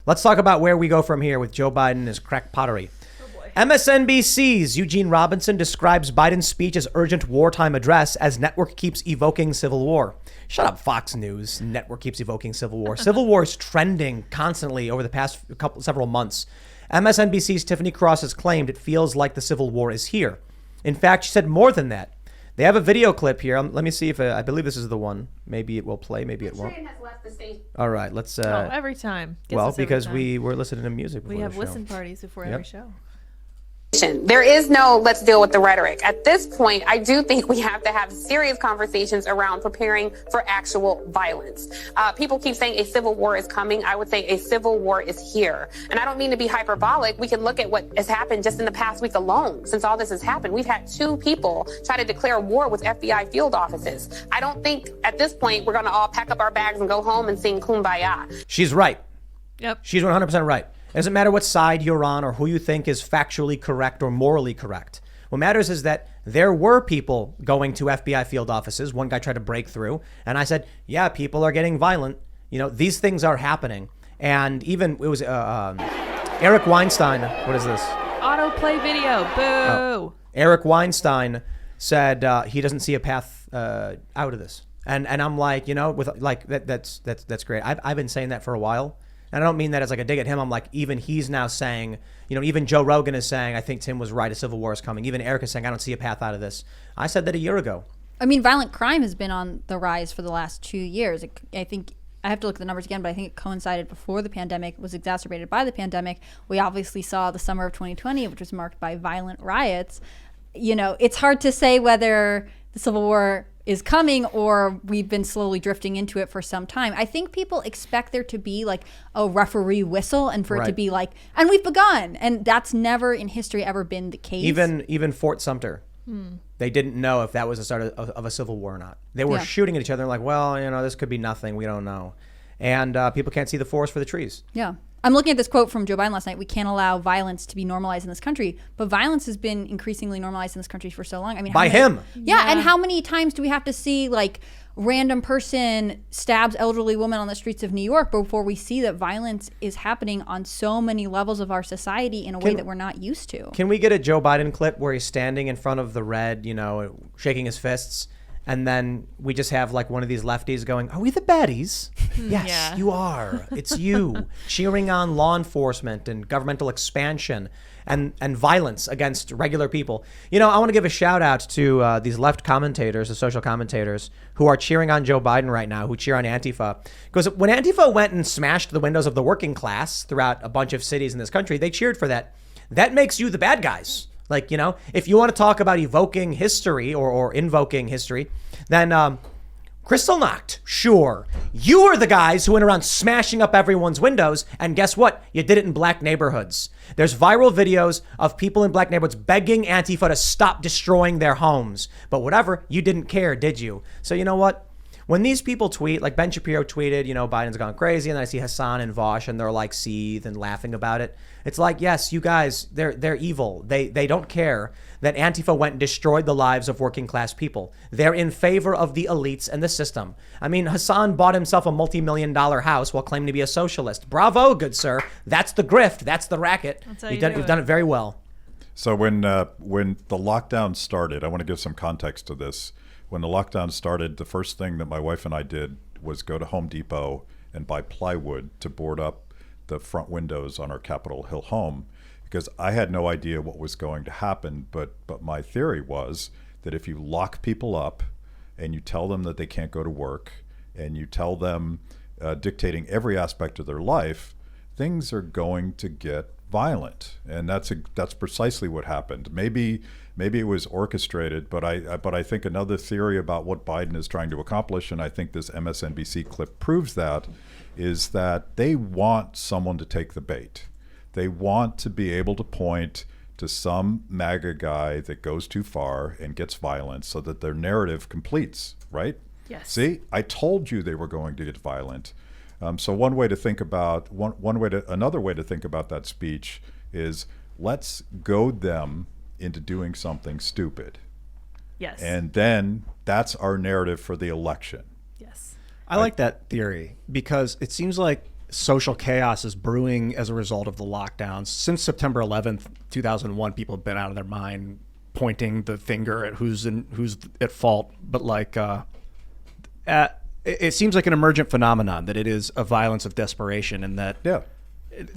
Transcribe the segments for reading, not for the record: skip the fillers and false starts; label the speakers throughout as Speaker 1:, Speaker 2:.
Speaker 1: Let's talk about where we go from here with Joe Biden and his crack pottery. MSNBC's Eugene Robinson describes Biden's speech as urgent wartime address as network keeps evoking civil war. Shut up, Fox News. Network keeps evoking civil war. Civil war is trending constantly over the past several months. MSNBC's Tiffany Cross has claimed it feels like the civil war is here. In fact, she said more than that. They have a video clip here. Let me see if I believe this is the one. Maybe it will play. Maybe it won't. All right, let's.
Speaker 2: Every time.
Speaker 1: Well, because we were listening to music before
Speaker 2: we have
Speaker 1: the show.
Speaker 2: listen parties before every show.
Speaker 3: There is no let's deal with the rhetoric. At this point, I do think we have to have serious conversations around preparing for actual violence. People keep saying a civil war is coming. I would say a civil war is here. And I don't mean to be hyperbolic. We can look at what has happened just in the past week alone. Since all this has happened, we've had 2 people try to declare war with FBI field offices. I don't think at this point we're going to all pack up our bags and go home and sing Kumbaya.
Speaker 1: She's right.
Speaker 2: Yep.
Speaker 1: She's 100% right. It doesn't matter what side you're on or who you think is factually correct or morally correct. What matters is that there were people going to FBI field offices. One guy tried to break through, and I said, yeah, people are getting violent. You know, these things are happening. And even it was Eric Weinstein. What is this?
Speaker 2: Autoplay video. Boo.
Speaker 1: Oh. Eric Weinstein said he doesn't see a path out of this. And I'm like, you know, with like that's great. I've been saying that for a while. And I don't mean that as like a dig at him. I'm like, even he's now saying, you know, even Joe Rogan is saying, I think Tim was right, a civil war is coming. Even Eric is saying, I don't see a path out of this. I said that a year ago.
Speaker 4: I mean, violent crime has been on the rise for the last 2 years. I think, I have to look at the numbers again, but I think it coincided before the pandemic, was exacerbated by the pandemic. We obviously saw the summer of 2020, which was marked by violent riots. You know, it's hard to say whether the civil war is coming or we've been slowly drifting into it for some time. I think people expect there to be like a referee whistle and for it to be like, and we've begun. And that's never in history ever been the case.
Speaker 1: Even Fort Sumter, they didn't know if that was the start of a civil war or not. They were shooting at each other like, well, you know, this could be nothing. We don't know. And people can't see the forest for the trees.
Speaker 4: Yeah. I'm looking at this quote from Joe Biden last night. We can't allow violence to be normalized in this country, but violence has been increasingly normalized in this country for so long. I mean,
Speaker 1: by him.
Speaker 4: Yeah, and how many times do we have to see like random person stabs elderly woman on the streets of New York before we see that violence is happening on so many levels of our society in a way that we're not used to?
Speaker 1: Can we get a Joe Biden clip where he's standing in front of the red, you know, shaking his fists? And then we just have like one of these lefties going, are we the baddies? Yes, you are. It's you. Cheering on law enforcement and governmental expansion and violence against regular people. You know, I want to give a shout out to these left commentators, the social commentators, who are cheering on Joe Biden right now, who cheer on Antifa. Because when Antifa went and smashed the windows of the working class throughout a bunch of cities in this country, they cheered for that. That makes you the bad guys. Like, you know, if you want to talk about evoking history or invoking history, then Kristallnacht, sure. You are the guys who went around smashing up everyone's windows. And guess what? You did it in black neighborhoods. There's viral videos of people in black neighborhoods begging Antifa to stop destroying their homes. But whatever, you didn't care, did you? So you know what? When these people tweet, like Ben Shapiro tweeted, you know, Biden's gone crazy, and then I see Hassan and Vosh, and they're like seethe and laughing about it. It's like, yes, you guys, they're evil. They don't care that Antifa went and destroyed the lives of working class people. They're in favor of the elites and the system. I mean, Hassan bought himself a multi-million-dollar house while claiming to be a socialist. Bravo, good sir. That's the grift. That's the racket. You've done it very well.
Speaker 5: So when the lockdown started, I want to give some context to this. When the lockdown started, the first thing that my wife and I did was go to Home Depot and buy plywood to board up the front windows on our Capitol Hill home, because I had no idea what was going to happen. But my theory was that if you lock people up and you tell them that they can't go to work and you tell them dictating every aspect of their life, things are going to get violent. And that's precisely what happened. Maybe it was orchestrated, but I think another theory about what Biden is trying to accomplish, and I think this MSNBC clip proves that, is that they want someone to take the bait. They want to be able to point to some MAGA guy that goes too far and gets violent so that their narrative completes, right?
Speaker 2: Yes.
Speaker 5: See, I told you they were going to get violent. So another way to think about that speech is, let's goad them into doing something stupid.
Speaker 2: Yes.
Speaker 5: And then that's our narrative for the election.
Speaker 2: Yes.
Speaker 6: I like that theory because it seems like
Speaker 1: social chaos is brewing as a result of the lockdowns. Since September 11th, 2001, people have been out of their mind pointing the finger at who's at fault. But like, it seems like an emergent phenomenon that it is a violence of desperation, and that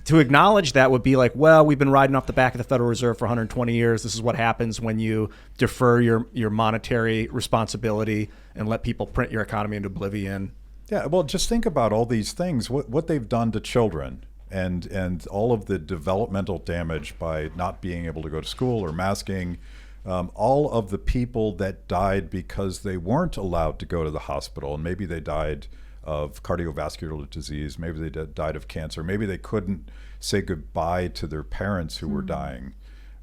Speaker 1: to acknowledge that would be like, well, we've been riding off the back of the Federal Reserve for 120 years. This is what happens when you defer your monetary responsibility and let people print your economy into oblivion.
Speaker 5: Yeah, well, just think about all these things, what they've done to children, and all of the developmental damage by not being able to go to school or masking, all of the people that died because they weren't allowed to go to the hospital, and maybe they died of cardiovascular disease, maybe they died of cancer, maybe they couldn't say goodbye to their parents who were dying.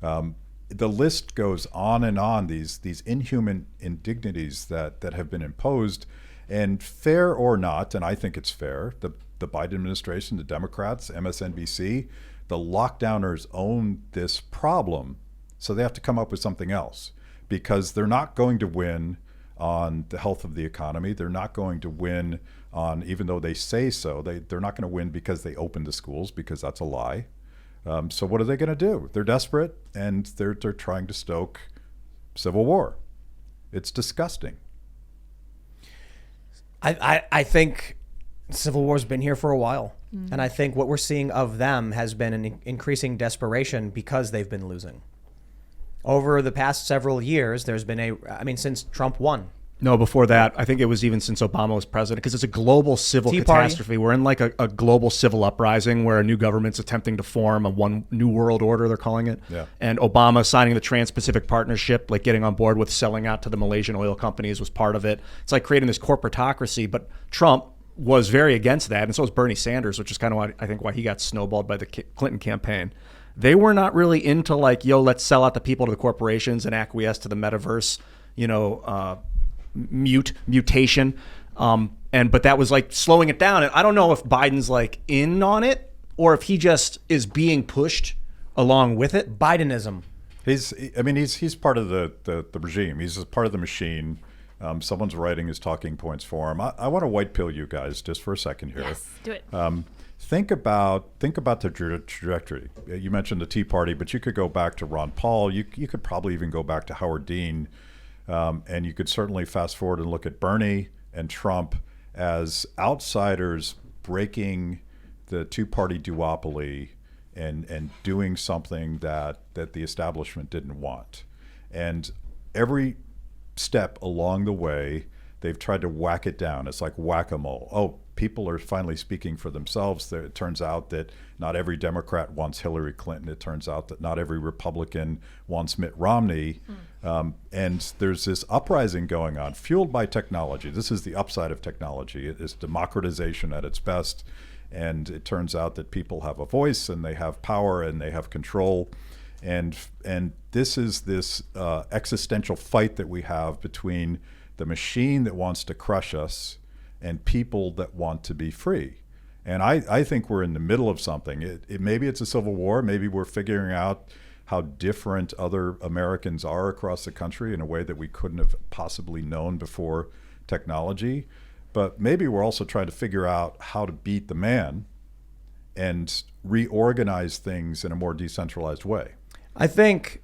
Speaker 5: The list goes on and on, these inhuman indignities that have been imposed. And fair or not, and I think it's fair, the Biden administration, the Democrats, MSNBC, the lockdowners own this problem. So they have to come up with something else, because they're not going to win on the health of the economy. They're not going to win on, even though they say so, they're not going to win because they opened the schools, because that's a lie. So what are they going to do? They're desperate, and they're trying to stoke civil war. It's disgusting.
Speaker 1: I think civil war's been here for a while. And I think what we're seeing of them has been an increasing desperation because they've been losing. Over the past several years, there's been since Trump won. No, before that, I think it was even since Obama was president, because it's a global civil catastrophe. We're in like a global civil uprising where a new government's attempting to form a one new world order, they're calling it. Yeah. And Obama signing the Trans-Pacific Partnership, like getting on board with selling out to the Malaysian oil companies, was part of it. It's like creating this corporatocracy, but Trump was very against that, and so was Bernie Sanders, which is kind of why he got snowballed by the Clinton campaign. They were not really into like, yo, let's sell out the people to the corporations and acquiesce to the metaverse, mutation, but that was like slowing it down. And I don't know if Biden's like in on it or if he just is being pushed along with it. Bidenism.
Speaker 5: He's part of the regime. He's a part of the machine. Someone's writing his talking points for him. I want to white pill you guys just for a second here.
Speaker 2: Yes, do it.
Speaker 5: Think about the trajectory. You mentioned the Tea Party, but you could go back to Ron Paul. You could probably even go back to Howard Dean. And you could certainly fast forward and look at Bernie and Trump as outsiders breaking the two-party duopoly and doing something that the establishment didn't want. And every step along the way, they've tried to whack it down. It's like whack-a-mole. Oh, people are finally speaking for themselves. It turns out that not every Democrat wants Hillary Clinton. It turns out that not every Republican wants Mitt Romney. And there's this uprising going on, fueled by technology. This is the upside of technology. It is democratization at its best. And it turns out that people have a voice, and they have power, and they have control. And this is this existential fight that we have between the machine that wants to crush us and people that want to be free. And I think we're in the middle of something. Maybe it's a civil war. Maybe we're figuring out how different other Americans are across the country in a way that we couldn't have possibly known before technology. But maybe we're also trying to figure out how to beat the man and reorganize things in a more decentralized way.
Speaker 1: I think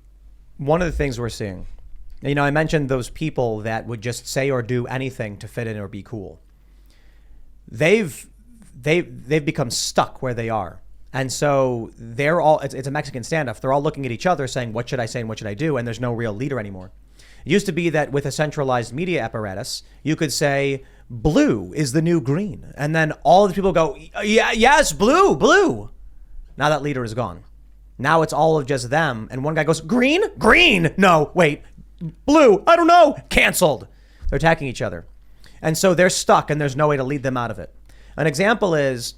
Speaker 1: one of the things we're seeing, I mentioned those people that would just say or do anything to fit in or be cool. They've become stuck where they are. And so they're all, it's a Mexican standoff. They're all looking at each other saying, what should I say and what should I do? And there's no real leader anymore. It used to be that with a centralized media apparatus, you could say, blue is the new green. And then all the people go, yeah, yes, blue. Now that leader is gone. Now it's all of just them. And one guy goes, green? No, wait, blue, I don't know, canceled. They're attacking each other. And so they're stuck and there's no way to lead them out of it. An example is,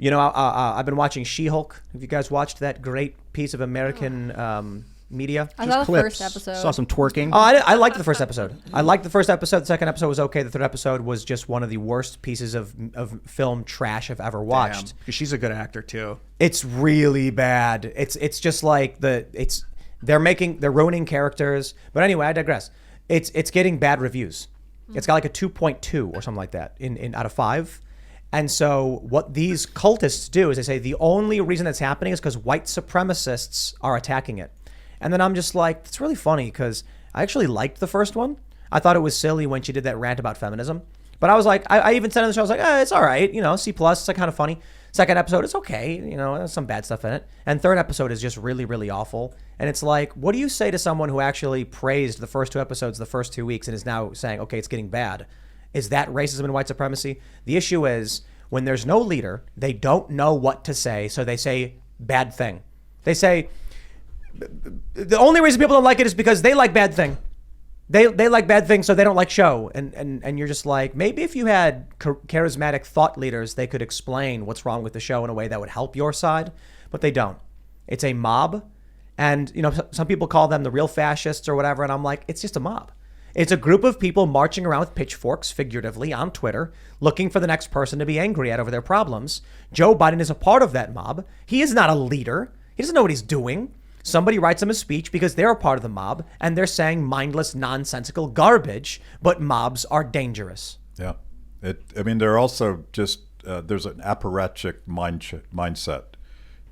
Speaker 1: I've been watching She-Hulk. Have you guys watched that great piece of American media?
Speaker 4: I saw the first episode.
Speaker 1: Saw some twerking. Oh, I liked the first episode. The second episode was okay. The third episode was just one of the worst pieces of film trash I've ever watched.
Speaker 6: Damn. She's a good actor too.
Speaker 1: It's really bad. It's just like they're ruining characters. But anyway, I digress. It's getting bad reviews. It's got like a 2.2 or something like that in out of 5. And so what these cultists do is they say the only reason that's happening is because white supremacists are attacking it. And then I'm just like, it's really funny because I actually liked the first one. I thought it was silly when she did that rant about feminism. But I was like, I even said on the show, I was like, it's all right, C+, it's like kind of funny. Second episode is okay, there's some bad stuff in it. And third episode is just really, really awful. And it's like, what do you say to someone who actually praised the first 2 episodes the first 2 weeks and is now saying, okay, it's getting bad? Is that racism and white supremacy? The issue is when there's no leader, they don't know what to say, so they say bad thing. They say, the only reason people don't like it is because they like bad thing. They like bad things, so they don't like show. And you're just like, maybe if you had charismatic thought leaders, they could explain what's wrong with the show in a way that would help your side, but they don't. It's a mob. And, some people call them the real fascists or whatever. And I'm like, it's just a mob. It's a group of people marching around with pitchforks, figuratively, on Twitter, looking for the next person to be angry at over their problems. Joe Biden is a part of that mob. He is not a leader. He doesn't know what he's doing. Somebody writes him a speech because they're a part of the mob, and they're saying mindless, nonsensical garbage, but mobs are dangerous.
Speaker 5: Yeah. They're also just, there's an apparatchik mindset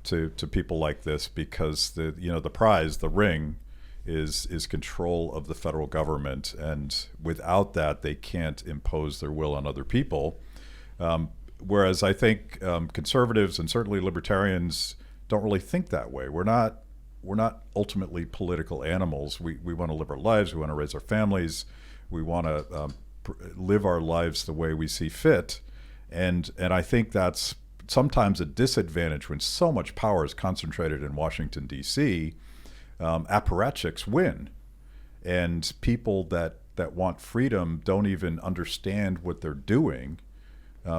Speaker 5: to people like this because the prize, the ring, is control of the federal government, and without that they can't impose their will on other people. Whereas I think conservatives and certainly libertarians don't really think that way. We're not ultimately political animals. We want to live our lives. We want to raise our families. We want to live our lives the way we see fit. And I think that's sometimes a disadvantage when so much power is concentrated in Washington, D.C. Apparatchiks win, and people that want freedom don't even understand what they're doing,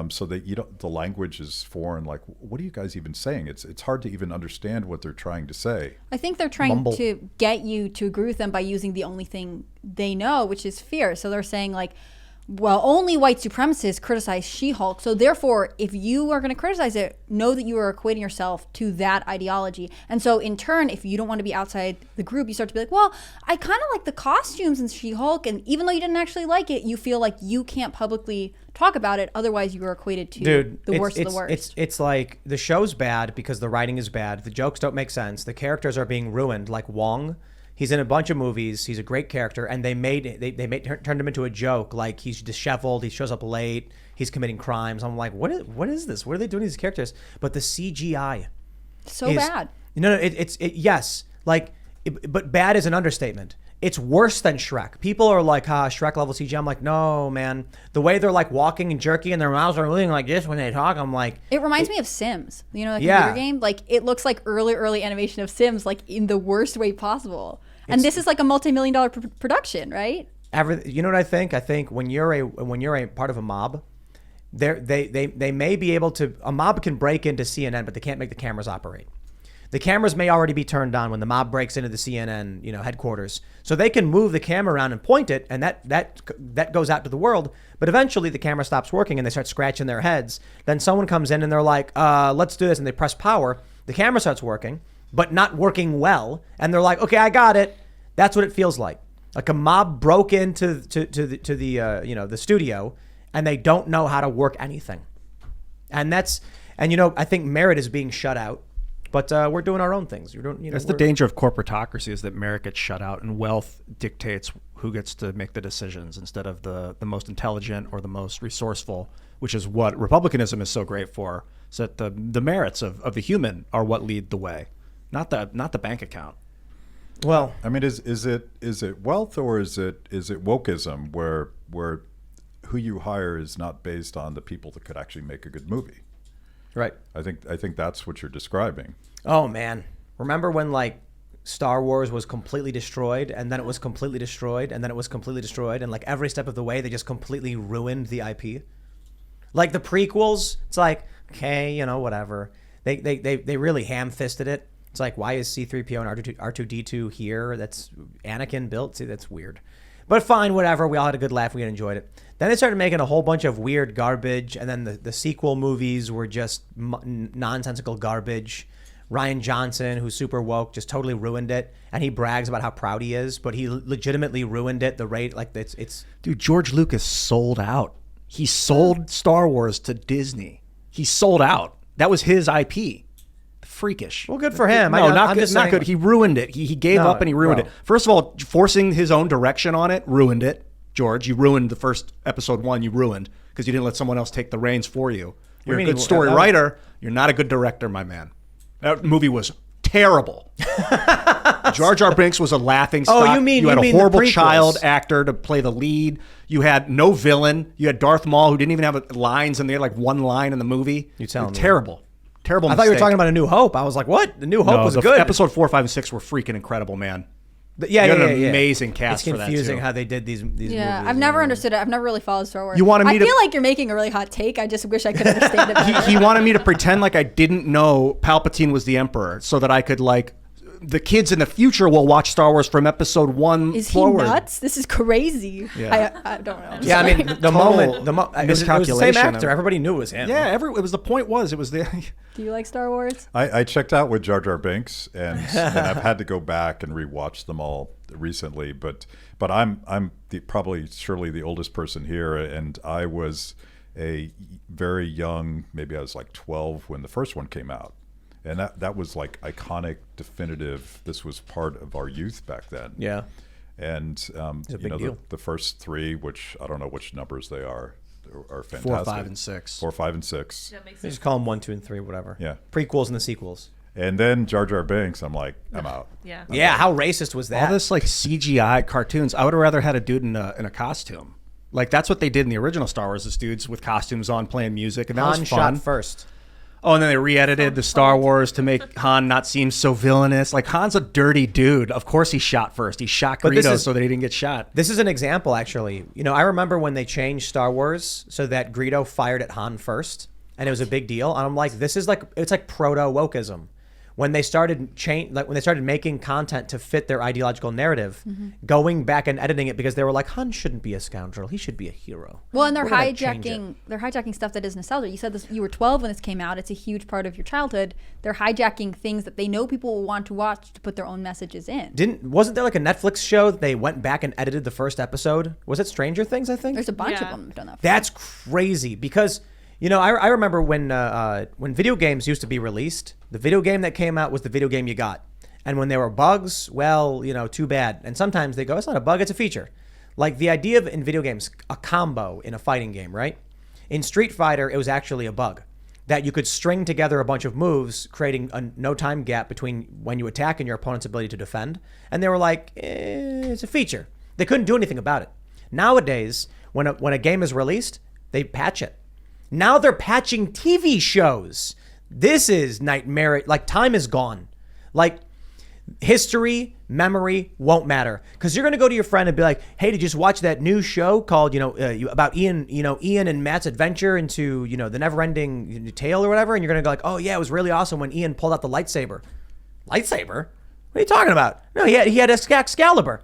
Speaker 5: so that the language is foreign. Like, what are you guys even saying? It's hard to even understand what they're trying to say.
Speaker 4: I think they're trying to get you to agree with them by using the only thing they know, which is fear. So they're saying like, well, only white supremacists criticize She-Hulk. So therefore, if you are going to criticize it, know that you are equating yourself to that ideology. And so in turn, if you don't want to be outside the group, you start to be like, well, I kind of like the costumes in She-Hulk. And even though you didn't actually like it, you feel like you can't publicly talk about it. Otherwise, you are equated to the worst of the worst.
Speaker 1: It's like the show's bad because the writing is bad. The jokes don't make sense. The characters are being ruined, like Wong. He's in a bunch of movies. He's a great character, and they turned him into a joke. Like, he's disheveled. He shows up late. He's committing crimes. I'm like, what is this? What are they doing to these characters? But the CGI,
Speaker 4: so bad.
Speaker 1: Yes, but bad is an understatement. It's worse than Shrek. People are like, Shrek level CGI. I'm like, no, man. The way they're like walking and jerky and their mouths are moving like this when they talk, I'm like.
Speaker 4: It reminds me of Sims. The computer game? Like, it looks like early animation of Sims, like in the worst way possible. And this is like a multi-million-dollar production, right?
Speaker 1: You know what I think? I think when you're a part of a mob, they may be able to. A mob can break into CNN, but they can't make the cameras operate. The cameras may already be turned on when the mob breaks into the CNN, headquarters. So they can move the camera around and point it, and that goes out to the world. But eventually the camera stops working and they start scratching their heads. Then someone comes in and they're like, let's do this. And they press power. The camera starts working, but not working well. And they're like, okay, I got it. That's what it feels like. Like a mob broke into the studio, and they don't know how to work anything. And I think merit is being shut out. But we're doing our own things.
Speaker 6: That's the danger of corporatocracy, is that merit gets shut out and wealth dictates who gets to make the decisions instead of the most intelligent or the most resourceful, which is what republicanism is so great for. So that the merits of the human are what lead the way, not the bank account.
Speaker 1: Well,
Speaker 5: I mean, is it wealth, or is it wokeism where who you hire is not based on the people that could actually make a good movie?
Speaker 1: Right.
Speaker 5: I think that's what you're describing.
Speaker 1: Oh man, remember when Star Wars was completely destroyed, and then it was completely destroyed, and then it was completely destroyed, and every step of the way they just completely ruined the IP. Like the prequels, it's like, okay, whatever. They really ham-fisted it. It's like, why is C-3PO and R2-D2 here? That's Anakin built. See, that's weird. But fine, whatever. We all had a good laugh. We enjoyed it. Then they started making a whole bunch of weird garbage, and then the sequel movies were just nonsensical garbage. Rian Johnson, who's super woke, just totally ruined it, and he brags about how proud he is, but he legitimately ruined it. The rate, it's
Speaker 6: dude, George Lucas sold out. He sold Star Wars to Disney. He sold out. That was his IP. Freakish.
Speaker 1: Well, good for him.
Speaker 6: No, not
Speaker 1: I'm
Speaker 6: good.
Speaker 1: just
Speaker 6: Not
Speaker 1: saying-
Speaker 6: good. He ruined it. He gave up and he ruined
Speaker 1: bro.
Speaker 6: it. First of all, forcing his own direction on it ruined it. George, you ruined the first episode 1. You ruined because you didn't let someone else take the reins for you. You're a
Speaker 1: mean
Speaker 6: good
Speaker 1: he-
Speaker 6: story
Speaker 1: that-
Speaker 6: writer. You're not a good director, my man. That movie was terrible. Jar Jar Binks was a laughing stock.
Speaker 1: Oh, you
Speaker 6: had a
Speaker 1: mean the
Speaker 6: horrible
Speaker 1: prequels.
Speaker 6: child actor to play the lead. You had no villain. You had Darth Maul, who didn't even have lines, and they had like one line in the movie.
Speaker 1: You telling me.
Speaker 6: Terrible. Terrible.
Speaker 1: I thought you were
Speaker 6: mistake.
Speaker 1: talking about A New Hope. I was like, what? The New Hope
Speaker 6: No,
Speaker 1: was
Speaker 6: the
Speaker 1: good.
Speaker 6: Episode 4, 5, and 6 were freaking incredible, man.
Speaker 1: Yeah,
Speaker 6: You had
Speaker 1: yeah,
Speaker 6: an
Speaker 1: yeah.
Speaker 6: amazing cast
Speaker 1: It's
Speaker 6: for that,
Speaker 1: confusing
Speaker 6: too.
Speaker 1: how they did these movies.
Speaker 4: I've never understood it. I've never really followed Star Wars.
Speaker 6: You wanted me
Speaker 4: I
Speaker 6: to-
Speaker 4: feel like you're making a really hot take. I just wish I could understand it better.
Speaker 6: He wanted me to pretend like I didn't know Palpatine was the Emperor, so that I could like. The kids in the future will watch Star Wars from episode 1
Speaker 4: Is he
Speaker 6: forward.
Speaker 4: nuts? This is crazy.
Speaker 6: Yeah.
Speaker 4: I don't know.
Speaker 1: Yeah, I mean, the moment, it was the same
Speaker 6: miscalculation
Speaker 1: actor. Everybody knew it was him.
Speaker 6: Yeah, it was the point was it was the.
Speaker 4: Do you like Star Wars?
Speaker 5: I checked out with Jar Jar Binks, and I've had to go back and rewatch them all recently. But I'm probably surely the oldest person here, and I was a very young, maybe I was like 12 when the first one came out, and that was like iconic, definitive. This was part of our youth back then.
Speaker 1: Yeah.
Speaker 5: And
Speaker 1: a big deal.
Speaker 5: the first 3, which I don't know which numbers they are fantastic.
Speaker 6: 4, 5, and 6.
Speaker 5: 4, 5, and 6.
Speaker 2: That makes
Speaker 1: They
Speaker 2: sense.
Speaker 1: just call them 1, 2, and 3, whatever.
Speaker 5: Yeah.
Speaker 1: Prequels and the sequels.
Speaker 5: And then Jar Jar Binks, I'm like, I'm out.
Speaker 2: Yeah.
Speaker 1: Yeah, how racist was that?
Speaker 6: All this like CGI cartoons. I would have rather had a dude in a costume. Like that's what they did in the original Star Wars. Is dudes with costumes on playing music, and that
Speaker 1: Han
Speaker 6: was fun.
Speaker 1: shot first.
Speaker 6: Oh, and then they re-edited the Star Wars to make Han not seem so villainous. Like Han's a dirty dude. Of course he shot first. He shot
Speaker 1: But this
Speaker 6: Greedo
Speaker 1: is-
Speaker 6: so that he didn't get shot.
Speaker 1: This is an example, actually. You know, I remember when they changed Star Wars so that Greedo fired at Han first, and it was a big deal. And I'm like, this is like, it's like proto wokeism. When they started when they started making content to fit their ideological narrative, going back and editing it because they were like, Han shouldn't be a scoundrel. He should be a hero.
Speaker 4: Well, and they're
Speaker 1: We're gonna change
Speaker 4: hijacking stuff that is nostalgia. You said this. You were 12 when this came out. It's a huge part of your childhood. They're hijacking things that they know people will want to watch to put their own messages in.
Speaker 1: Wasn't there like a Netflix show that they went back and edited the first episode? Was it Stranger Things, I think?
Speaker 4: There's a bunch
Speaker 2: Yeah.
Speaker 4: of them who've done that.
Speaker 1: That's crazy because, you know, I remember when video games used to be released, the video game that came out was the video game you got. And when there were bugs, well, you know, too bad. And sometimes they go, it's not a bug, it's a feature. Like the idea of in video games, a combo in a fighting game, right? In Street Fighter, it was actually a bug that you could string together a bunch of moves, creating a no time gap between when you attack and your opponent's ability to defend. And they were like, it's a feature. They couldn't do anything about it. Nowadays, when a game is released, they patch it. Now they're patching TV shows. This is nightmare. Like time is gone. Like history, memory won't matter because you're gonna go to your friend and be like, "Hey, did you just watch that new show called about Ian? Ian and Matt's adventure into the never-ending tale or whatever?" And you're gonna go like, "Oh yeah, it was really awesome when Ian pulled out the lightsaber." Lightsaber? What are you talking about? No, he had Excalibur.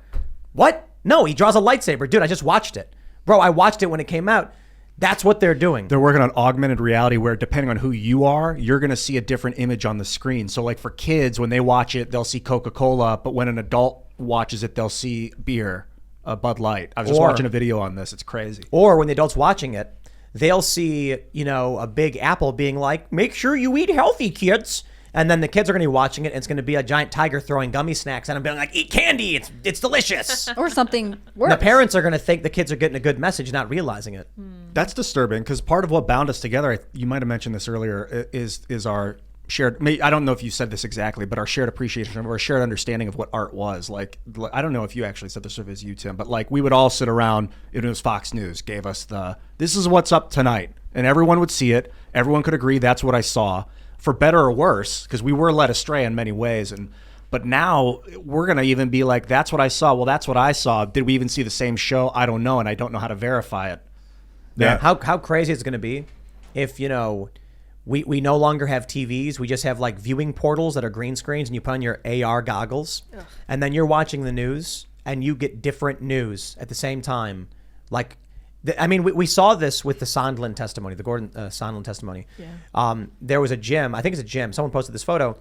Speaker 1: What? No, he draws a lightsaber, dude. I just watched it, bro. I watched it when it came out. That's what they're doing.
Speaker 6: They're working on augmented reality where depending on who you are, you're going to see a different image on the screen. So like for kids, when they watch it, they'll see Coca-Cola, but when an adult watches it, they'll see beer, Bud Light. I was just watching a video on this. It's crazy.
Speaker 1: Or when the adult's watching it, they'll see, a big apple being like, make sure you eat healthy, kids. And then the kids are going to be watching it, and it's going to be a giant tiger throwing gummy snacks, and I'm being like, eat candy, it's delicious.
Speaker 4: Or something worse.
Speaker 1: The parents are going to think the kids are getting a good message, not realizing it.
Speaker 6: That's disturbing because part of what bound us together, you might have mentioned this earlier, is our shared, I don't know if you said this exactly, but our shared appreciation or our shared understanding of what art was. Like, I don't know if you actually said this or if it was you, Tim, but like we would all sit around, it was Fox News, gave us this is what's up tonight. And everyone would see it. Everyone could agree that's what I saw. For better or worse, because we were led astray in many ways. But now we're going to even be like, that's what I saw. Well, that's what I saw. Did we even see the same show? I don't know, and I don't know how to verify it.
Speaker 5: Yeah.
Speaker 1: How crazy is it going to be if, we no longer have TVs. We just have like viewing portals that are green screens and you put on your AR goggles and then you're watching the news and you get different news at the same time. Like, we saw this with the Sondland testimony, the Gordon Sondland testimony. Yeah. There was a gym. I think it's a gym. Someone posted this photo.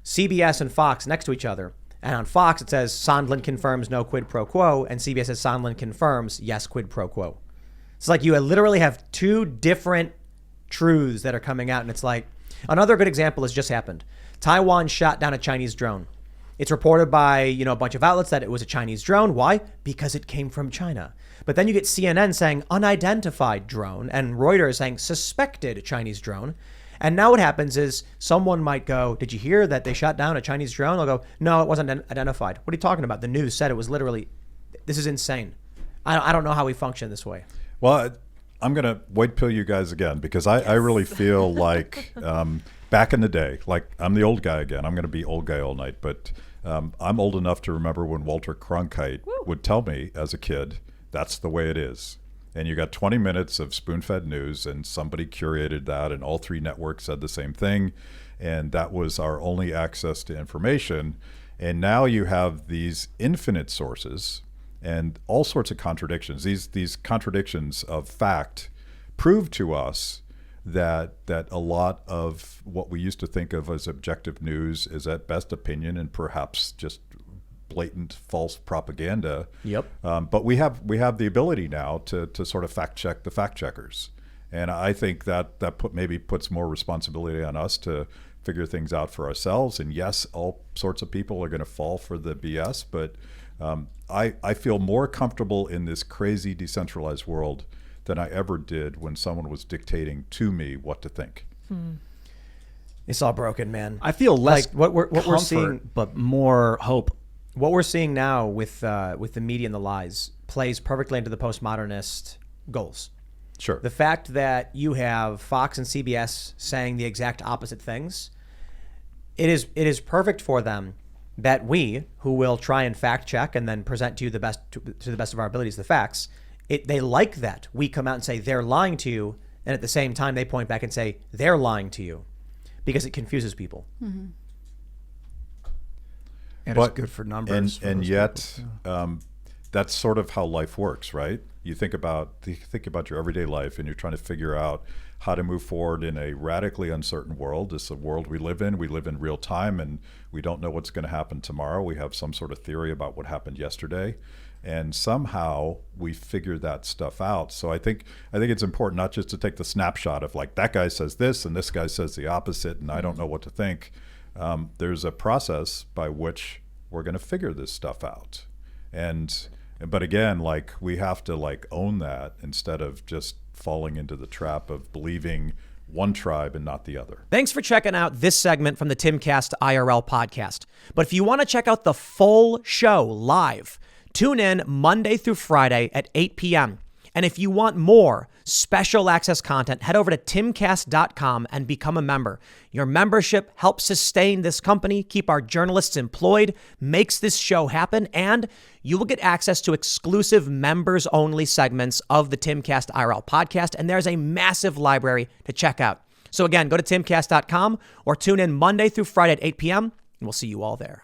Speaker 1: CBS and Fox next to each other. And on Fox, it says Sondland confirms no quid pro quo. And CBS says Sondland confirms yes quid pro quo. It's like you literally have two different truths that are coming out. And it's like, another good example has just happened. Taiwan shot down a Chinese drone. It's reported by, a bunch of outlets that it was a Chinese drone. Why? Because it came from China. But then you get CNN saying unidentified drone and Reuters saying suspected Chinese drone. And now what happens is someone might go, did you hear that they shot down a Chinese drone? They'll go, no, it wasn't identified. What are you talking about? The news said it was literally, this is insane. I don't know how we function this way.
Speaker 5: Well, I'm going to white pill you guys again because I really feel like back in the day, like I'm the old guy again. I'm going to be old guy all night, but I'm old enough to remember when Walter Cronkite would tell me as a kid, that's the way it is. And you got 20 minutes of spoon-fed news and somebody curated that and all three networks said the same thing. And that was our only access to information. And now you have these infinite sources and all sorts of contradictions. These contradictions of fact prove to us that a lot of what we used to think of as objective news is at best opinion and perhaps just blatant false propaganda.
Speaker 1: Yep.
Speaker 5: But we have the ability now to sort of fact check the fact checkers, and I think that maybe puts more responsibility on us to figure things out for ourselves. And yes, all sorts of people are going to fall for the BS, but I feel more comfortable in this crazy decentralized world than I ever did when someone was dictating to me what to think.
Speaker 1: It's all broken, man.
Speaker 6: I feel less
Speaker 1: like what
Speaker 6: comfort,
Speaker 1: we're seeing,
Speaker 6: but more hope.
Speaker 1: What we're seeing now with the media and the lies plays perfectly into the postmodernist goals.
Speaker 5: Sure.
Speaker 1: The fact that you have Fox and CBS saying the exact opposite things, it is perfect for them that we, who will try and fact check and then present to you to the best of our abilities the facts, they like that we come out and say they're lying to you, and at the same time they point back and say they're lying to you, because it confuses people.
Speaker 4: Mm-hmm.
Speaker 6: And it's good for numbers.
Speaker 5: And yet, that's sort of how life works, right? You think about your everyday life, and you're trying to figure out how to move forward in a radically uncertain world. It's the world we live in. We live in real time, and we don't know what's going to happen tomorrow. We have some sort of theory about what happened yesterday, and somehow we figure that stuff out. So I think it's important not just to take the snapshot of like that guy says this and this guy says the opposite, and I don't know what to think. There's a process by which we're going to figure this stuff out. But again, like we have to like own that instead of just falling into the trap of believing one tribe and not the other.
Speaker 1: Thanks for checking out this segment from the Timcast IRL podcast. But if you want to check out the full show live, tune in Monday through Friday at 8 p.m. And if you want more special access content, head over to timcast.com and become a member. Your membership helps sustain this company, keep our journalists employed, makes this show happen, and you will get access to exclusive members-only segments of the Timcast IRL podcast, and there's a massive library to check out. So again, go to timcast.com or tune in Monday through Friday at 8 p.m., and we'll see you all there.